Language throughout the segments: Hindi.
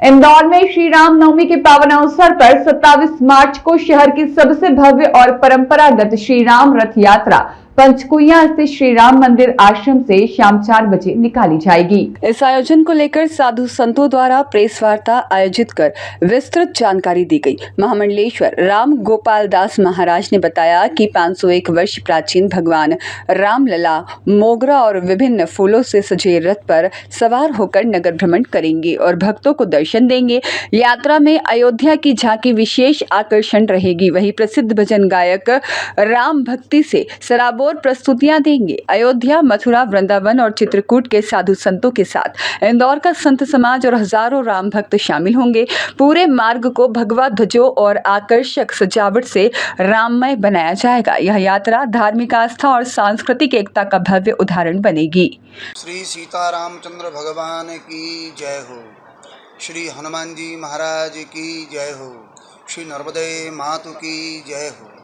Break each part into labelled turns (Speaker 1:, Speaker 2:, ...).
Speaker 1: इंदौर में श्री राम नवमी के पावन अवसर पर 27 मार्च को शहर की सबसे भव्य और परंपरागत श्री राम रथ यात्रा पंचकुइया स्थित श्री राम मंदिर आश्रम से शाम 4 बजे निकाली जाएगी। इस आयोजन को लेकर साधु संतों द्वारा प्रेस वार्ता आयोजित कर विस्तृत जानकारी दी गई। महामंडलेश्वर राम गोपाल दास महाराज ने बताया कि 501 वर्ष प्राचीन भगवान रामलला मोगरा और विभिन्न फूलों से सजे रथ पर सवार होकर नगर भ्रमण करेंगे और भक्तों को दर्शन देंगे। यात्रा में अयोध्या की झांकी विशेष आकर्षण रहेगी। वहीं प्रसिद्ध भजन गायक राम भक्ति से सराबोर प्रस्तुतियां देंगे। अयोध्या, मथुरा, वृंदावन और चित्रकूट के साधु संतों के साथ इंदौर का संत समाज और हजारों राम भक्त शामिल होंगे। पूरे मार्ग को भगवा ध्वजों और आकर्षक सजावट से राममय बनाया जाएगा। यह यात्रा धार्मिक आस्था और सांस्कृतिक एकता का भव्य उदाहरण बनेगी।
Speaker 2: श्री सीतारामचंद्र भगवान की जय हो। श्री हनुमान जी महाराज की जय हो। श्री नर्मदे मातु की जय हो।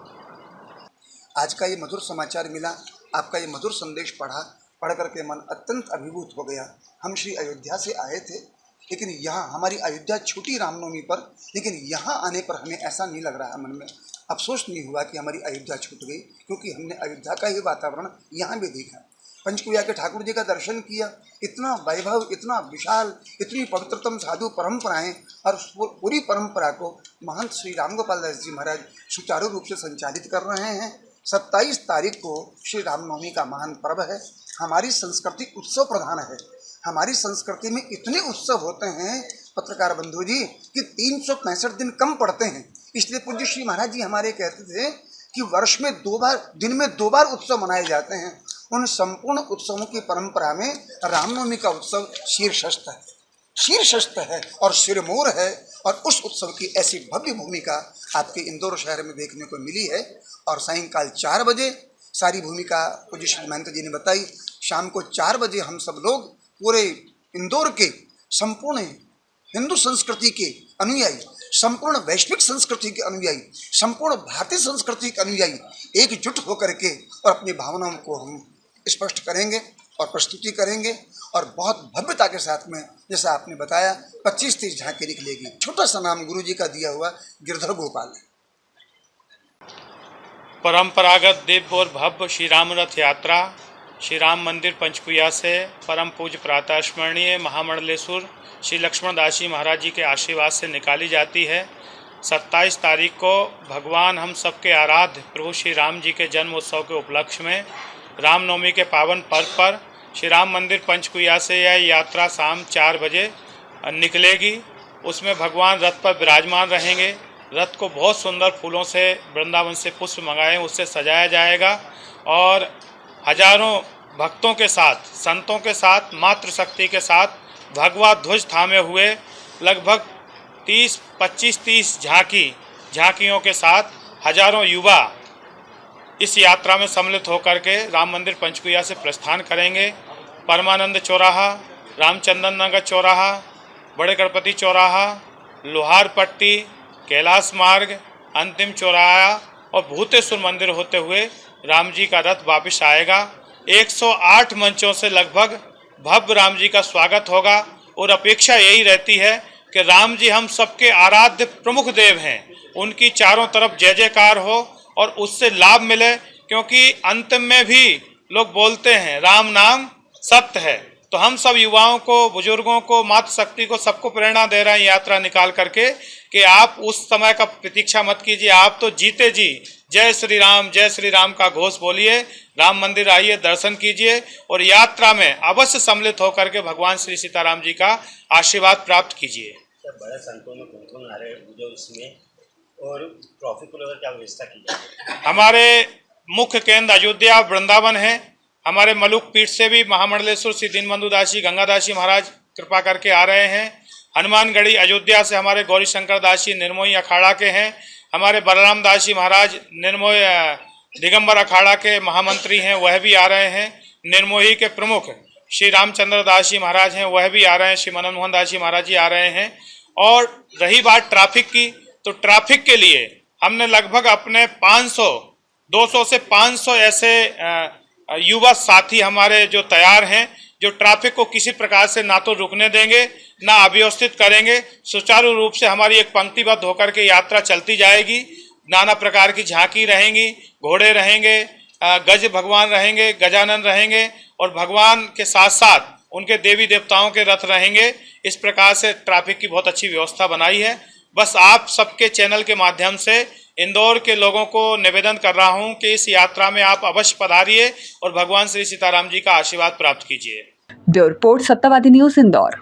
Speaker 2: आज का ये मधुर समाचार मिला, आपका ये मधुर संदेश पढ़ करके मन अत्यंत अभिभूत हो गया। हम श्री अयोध्या से आए थे, लेकिन यहाँ हमारी अयोध्या छूटी रामनवमी पर, लेकिन यहाँ आने पर हमें ऐसा नहीं लग रहा है, मन में अफसोस नहीं हुआ कि हमारी अयोध्या छूट गई, क्योंकि हमने अयोध्या का ही वातावरण यहाँ भी देखा। पंचकुइया के ठाकुर जी का दर्शन किया। इतना वैभव, इतना विशाल, इतनी पवित्रतम साधु परंपराएं और पूरी परंपरा को महंत श्री राम गोपाल दास जी महाराज सुचारू रूप से संचालित कर रहे हैं। 27 तारीख को श्री रामनवमी का महान पर्व है। हमारी संस्कृति उत्सव प्रधान है। हमारी संस्कृति में इतने उत्सव होते हैं पत्रकार बंधु जी कि 365 दिन कम पड़ते हैं। इसलिए पूज्य श्री महाराज जी हमारे कहते थे कि वर्ष में 2 बार, दिन में 2 बार उत्सव मनाए जाते हैं। उन संपूर्ण उत्सवों की परंपरा में रामनवमी का उत्सव शीर्षस्थ है और सिरमौर है। और उस उत्सव की ऐसी भव्य भूमिका आपके इंदौर शहर में देखने को मिली है। और सायंकाल 4 बजे सारी भूमिका पूज्य श्री महंत जी ने बताई। शाम को 4 बजे हम सब लोग पूरे इंदौर के संपूर्ण हिंदू संस्कृति के अनुयायी, संपूर्ण वैश्विक संस्कृति के अनुयायी, संपूर्ण भारतीय संस्कृति के अनुयायी एकजुट होकर के और अपनी भावनाओं को हम स्पष्ट करेंगे और प्रस्तुति करेंगे। और बहुत भव्यता के साथ में, जैसा आपने बताया, 25-30 झांकी निकलेगी। छोटा सा नाम गुरु जी का दिया हुआ गिरधर गोपाल है।
Speaker 3: परंपरागत दिव्य और भव्य श्री राम रथ यात्रा श्री राम मंदिर पंचकुइया से परम पूज्य प्रातः स्मरणीय महामंडलेश्वर श्री लक्ष्मण दास जी महाराज जी के आशीर्वाद से निकाली जाती है। 27 तारीख को भगवान हम सबके आराध्य प्रभु श्री राम जी के जन्म उत्सव के उपलक्ष्य में रामनवमी के पावन पर्व पर श्री राम मंदिर पंचकुइया से यह यात्रा शाम 4 बजे निकलेगी। उसमें भगवान रथ पर विराजमान रहेंगे। रथ को बहुत सुंदर फूलों से, वृंदावन से पुष्प मंगाए उससे सजाया जाएगा और हजारों भक्तों के साथ, संतों के साथ, मातृशक्ति के साथ भगवा ध्वज थामे हुए लगभग 25-30 झांकियों के साथ हजारों युवा इस यात्रा में सम्मिलित होकर के राम मंदिर पंचकुइया से प्रस्थान करेंगे। परमानंद चौराहा, रामचंद्रन नगर चौराहा, बड़े गणपति चौराहा, लोहार पट्टी, कैलाश मार्ग, अंतिम चौराहा और भूतेश्वर मंदिर होते हुए राम जी का रथ वापस आएगा। 108 मंचों से लगभग भव्य राम जी का स्वागत होगा और अपेक्षा यही रहती है कि राम जी हम सबके आराध्य प्रमुख देव हैं, उनकी चारों तरफ जय जयकार हो और उससे लाभ मिले, क्योंकि अंत में भी लोग बोलते हैं राम नाम सत्य है। तो हम सब युवाओं को, बुजुर्गों को, मातृशक्ति को, सबको प्रेरणा दे रहे हैं यात्रा निकाल करके कि आप उस समय का प्रतीक्षा मत कीजिए, आप तो जीते जी जय श्री राम का घोष बोलिए, राम मंदिर आइए, दर्शन कीजिए और यात्रा में अवश्य सम्मिलित होकर के भगवान श्री सीताराम जी का आशीर्वाद प्राप्त कीजिए।
Speaker 4: बड़े संतों में कौन आ रहे हैं इसमें और ट्रॉफी को लेकर क्या व्यवस्था की जाए? हमारे
Speaker 3: मुख्य केंद्र अयोध्या वृंदावन है। हमारे मलुक पीठ से भी महामंडलेश्वर श्री दीनबंधु दास जी, गंगादास जी महाराज कृपा करके आ रहे हैं। हनुमानगढ़ी अयोध्या से हमारे गौरी शंकर दास जी निर्मोही अखाड़ा के हैं। हमारे बलराम दास जी महाराज निर्मोही दिगंबर अखाड़ा के महामंत्री हैं, वह भी आ रहे हैं। निर्मोही के प्रमुख श्री रामचंद्र दास जी महाराज हैं, वह भी आ रहे हैं। श्री मनन मोहन दास जी महाराज जी आ रहे हैं। और रही बात ट्रैफिक की, तो ट्रैफिक के लिए हमने लगभग अपने 200 से 500 ऐसे युवा साथी हमारे जो तैयार हैं, जो ट्रैफिक को किसी प्रकार से ना तो रुकने देंगे ना अव्यवस्थित करेंगे। सुचारू रूप से हमारी एक पंक्तिबद्ध होकर के यात्रा चलती जाएगी। नाना प्रकार की झांकी रहेंगी, घोड़े रहेंगे, गज भगवान रहेंगे, गजानन रहेंगे और भगवान के साथ साथ उनके देवी देवताओं के रथ रहेंगे। इस प्रकार से ट्रैफिक की बहुत अच्छी व्यवस्था बनाई है। बस आप सबके चैनल के माध्यम से इंदौर के लोगों को निवेदन कर रहा हूं कि इस यात्रा में आप अवश्य पधारिए और भगवान श्री सीताराम जी का आशीर्वाद प्राप्त कीजिए।
Speaker 1: ब्यूरो रिपोर्ट, सत्यवादी न्यूज, इंदौर।